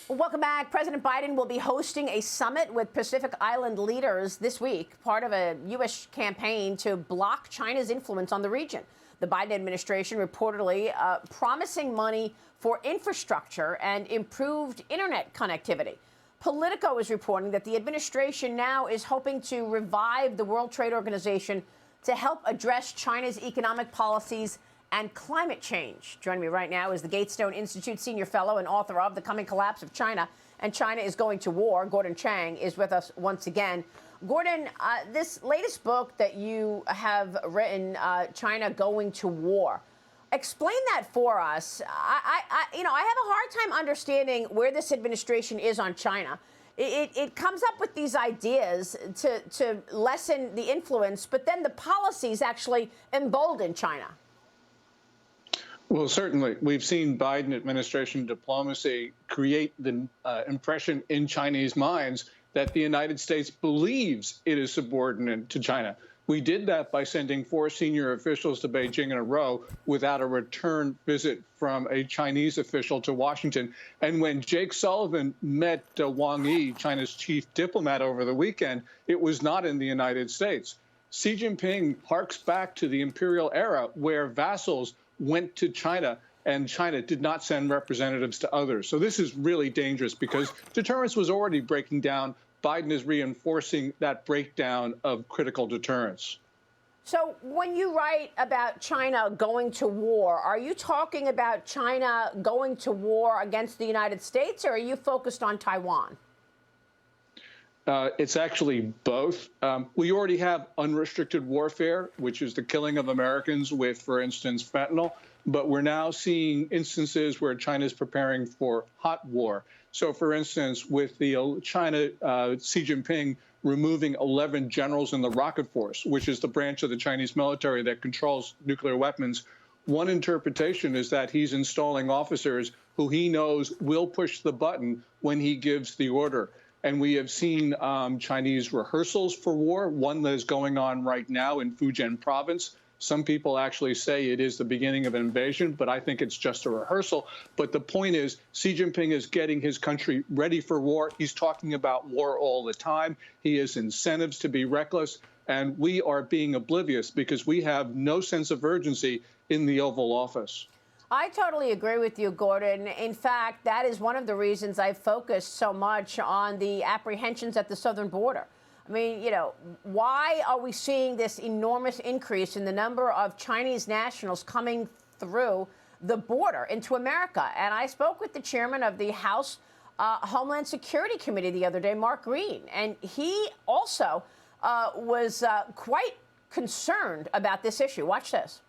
Welcome back. President Biden will be hosting a summit with Pacific Island leaders this week, part of a U.S. campaign to block China's influence on the region. The Biden administration reportedly promising money for infrastructure and improved internet connectivity. Politico is reporting that the administration now is hoping to revive the World Trade Organization to help address China's economic policies and climate change. Joining me right now is the Gatestone Institute senior fellow and author of The Coming Collapse of China and China is Going to War. Gordon Chang is with us once again. Gordon, this latest book that you have written, China Going to War, explain that for us. I have a hard time understanding where this administration is on China. It comes up with these ideas to lessen the influence, but then the policies actually embolden China. Well, certainly. We've seen Biden administration diplomacy create the impression in Chinese minds that the United States believes it is subordinate to China. We did that by sending 4 senior officials to Beijing in a row without a return visit from a Chinese official to Washington. And when Jake Sullivan met Wang Yi, China's chief diplomat, over the weekend, it was not in the United States. Xi Jinping harks back to the imperial era where vassals went to China and China did not send representatives to others. So this is really dangerous because deterrence was already breaking down. Biden is reinforcing that breakdown of critical deterrence. So when you write about China going to war, are you talking about China going to war against the United States, or are you focused on Taiwan? It's actually both. We already have unrestricted warfare, which is the killing of Americans with, for instance, fentanyl. But we're now seeing instances where China is preparing for hot war. So, for instance, with the China, Xi Jinping removing 11 generals in the rocket force, which is the branch of the Chinese military that controls nuclear weapons, one interpretation is that he's installing officers who he knows will push the button when he gives the order. And we have seen Chinese rehearsals for war, one that is going on right now in Fujian province. Some people actually say it is the beginning of an invasion, but I think it's just a rehearsal. But the point is, Xi Jinping is getting his country ready for war. He's talking about war all the time. He has incentives to be reckless. And we are being oblivious because we have no sense of urgency in the Oval Office. I totally agree with you, Gordon. In fact, that is one of the reasons I focused so much on the apprehensions at the southern border. I mean, why are we seeing this enormous increase in the number of Chinese nationals coming through the border into America? And I spoke with the chairman of the House Homeland Security Committee the other day, Mark Green, and he also was quite concerned about this issue. Watch this.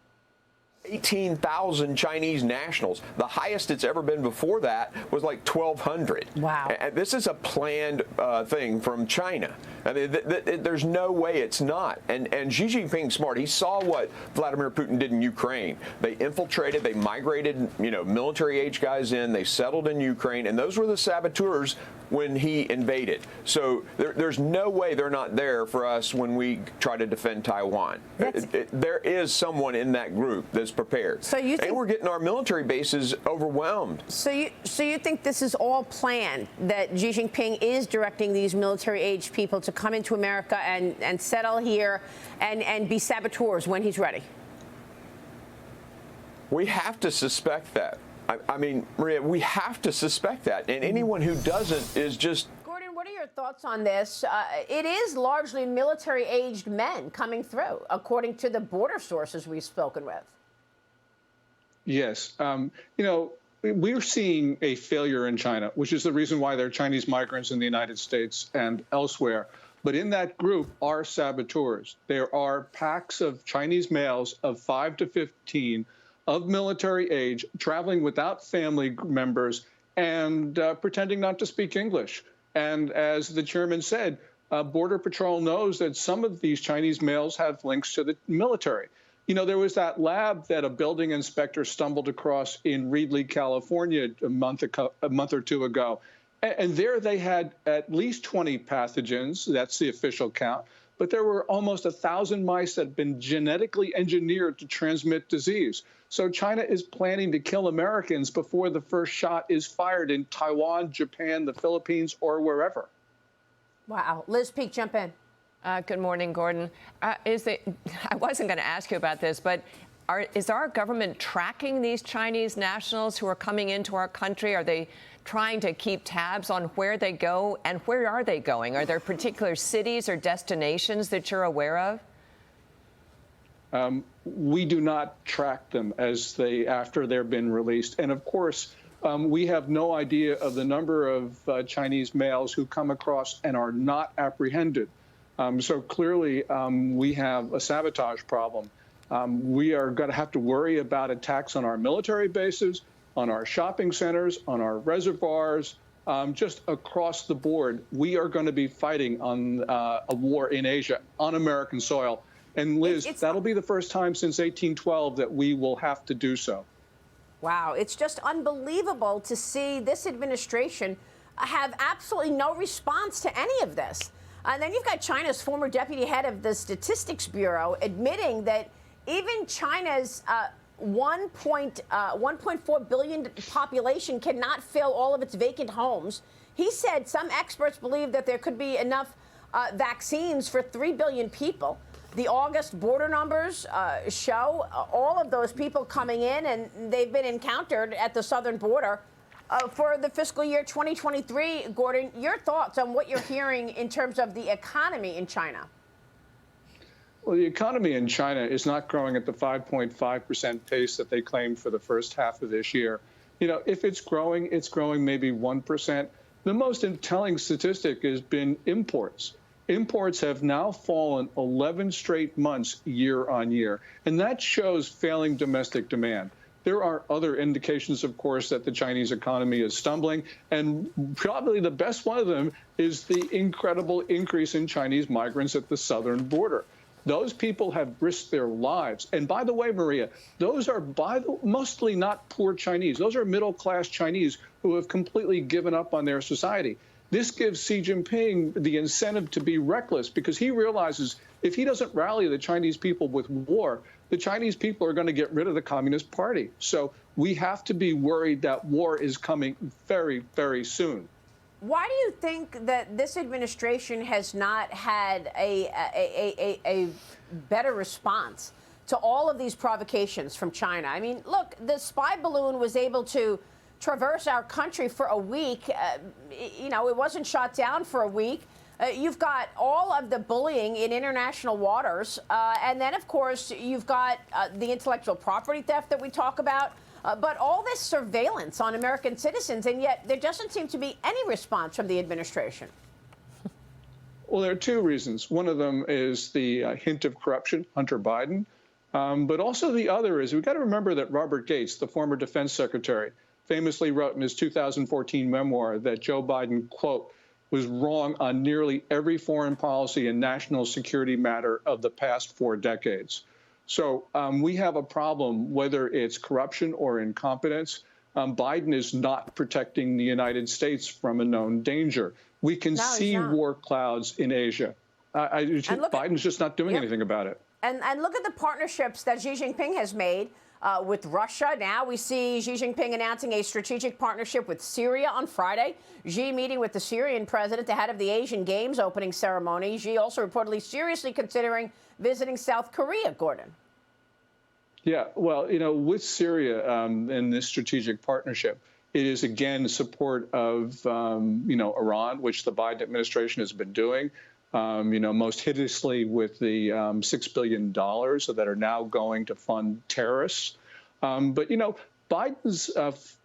18,000 Chinese nationals. The highest it's ever been before that was like 1,200. Wow. And this is a planned thing from China. I mean, there's no way it's not. And Xi Jinping's smart. He saw what Vladimir Putin did in Ukraine. They infiltrated, they migrated, military-age guys in, they settled in Ukraine, and those were the saboteurs when he invaded. So there's no way they're not there for us when we try to defend Taiwan. There is someone in that group that's prepared. So you think, and we're getting our military bases overwhelmed. So you think this is all planned, that Xi Jinping is directing these military-aged people to come into America and settle here and be saboteurs when he's ready? We have to suspect that. I mean, Maria, we have to suspect that. And anyone who doesn't is just... Gordon, what are your thoughts on this? It is largely military-aged men coming through, according to the border sources we've spoken with. Yes. We're seeing a failure in China, which is the reason why there are Chinese migrants in the United States and elsewhere. But in that group are saboteurs. There are packs of Chinese males of 5 to 15 of military age traveling without family members and pretending not to speak English. And as the chairman said, Border Patrol knows that some of these Chinese males have links to the military. There was that lab that a building inspector stumbled across in Reedley, California, a month or two ago. And there they had at least 20 pathogens. That's the official count. but there were almost 1,000 mice that had been genetically engineered to transmit disease. So China is planning to kill Americans before the first shot is fired in Taiwan, Japan, the Philippines, or wherever. Wow. Liz Peek, jump in. Good morning, Gordon. I wasn't going to ask you about this, but is our government tracking these Chinese nationals who are coming into our country? Are they trying to keep tabs on where they go, and where are they going? Are there particular cities or destinations that you're aware of? We do not track them after they've been released. And of course, we have no idea of the number of Chinese males who come across and are not apprehended. So clearly, we have a sabotage problem. We are going to have to worry about attacks on our military bases, on our shopping centers, on our reservoirs, just across the board. We are going to be fighting on a war in Asia on American soil. And Liz, that'll be the first time since 1812 that we will have to do so. Wow, it's just unbelievable to see this administration have absolutely no response to any of this. And then you've got China's former deputy head of the Statistics Bureau admitting that even China's 1.4 billion population cannot fill all of its vacant homes. He said some experts believe that there could be enough vaccines for 3 billion people. The August border numbers show all of those people coming in, and they've been encountered at the southern border for the fiscal year 2023. Gordon, your thoughts on what you're hearing in terms of the economy in China? Well, the economy in China is not growing at the 5.5% pace that they claimed for the first half of this year. You know, if it's growing maybe 1%. The most telling statistic has been imports. Imports have now fallen 11 straight months year on year, and that shows failing domestic demand. There are other indications, of course, that the Chinese economy is stumbling, and probably the best one of them is the incredible increase in Chinese migrants at the southern border. Those people have risked their lives. And by the way, Maria, those are mostly not poor Chinese. Those are middle-class Chinese who have completely given up on their society. This gives Xi Jinping the incentive to be reckless, because he realizes if he doesn't rally the Chinese people with war, the Chinese people are going to get rid of the Communist Party. So we have to be worried that war is coming very, very soon. Why do you think that this administration has not had a better response to all of these provocations from China? I mean, look, the spy balloon was able to traverse our country for a week. You know, it wasn't shot down for a week. You've got all of the bullying in international waters. And then, of course, you've got the intellectual property theft that we talk about. But all this surveillance on American citizens, and yet there doesn't seem to be any response from the administration. Well, there are two reasons. One of them is the hint of corruption, Hunter Biden. But also the other is we've got to remember that Robert Gates, the former defense secretary, famously wrote in his 2014 memoir that Joe Biden, quote, was wrong on nearly every foreign policy and national security matter of the past 4 decades. So we have a problem, whether it's corruption or incompetence. Biden is not protecting the United States from a known danger. We can see war clouds in Asia. Biden's just not doing anything about it. And look at the partnerships that Xi Jinping has made with Russia. Now we see Xi Jinping announcing a strategic partnership with Syria on Friday. Xi meeting with the Syrian president ahead of the Asian Games opening ceremony. Xi also reportedly seriously considering visiting South Korea, Gordon. Yeah, well, you know, with Syria and this strategic partnership, it is, again, support of, Iran, which the Biden administration has been doing, most hideously with the $6 billion that are now going to fund terrorists. But, you know, Biden's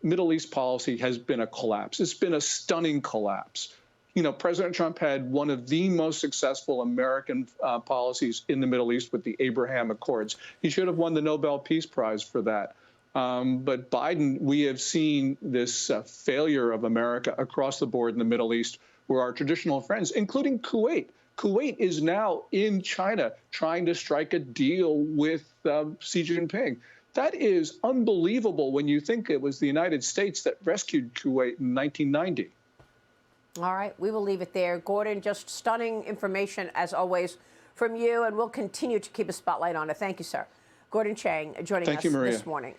Middle East policy has been a collapse. It's been a stunning collapse. You know, President Trump had one of the most successful American policies in the Middle East with the Abraham Accords. He should have won the Nobel Peace Prize for that. But Biden, we have seen this failure of America across the board in the Middle East, where our traditional friends, including Kuwait, is now in China trying to strike a deal with Xi Jinping. That is unbelievable when you think it was the United States that rescued Kuwait in 1990. All right, we will leave it there. Gordon, just stunning information, as always, from you, and we'll continue to keep a spotlight on it. Thank you, sir. Gordon Chang joining us you, Maria. this morning.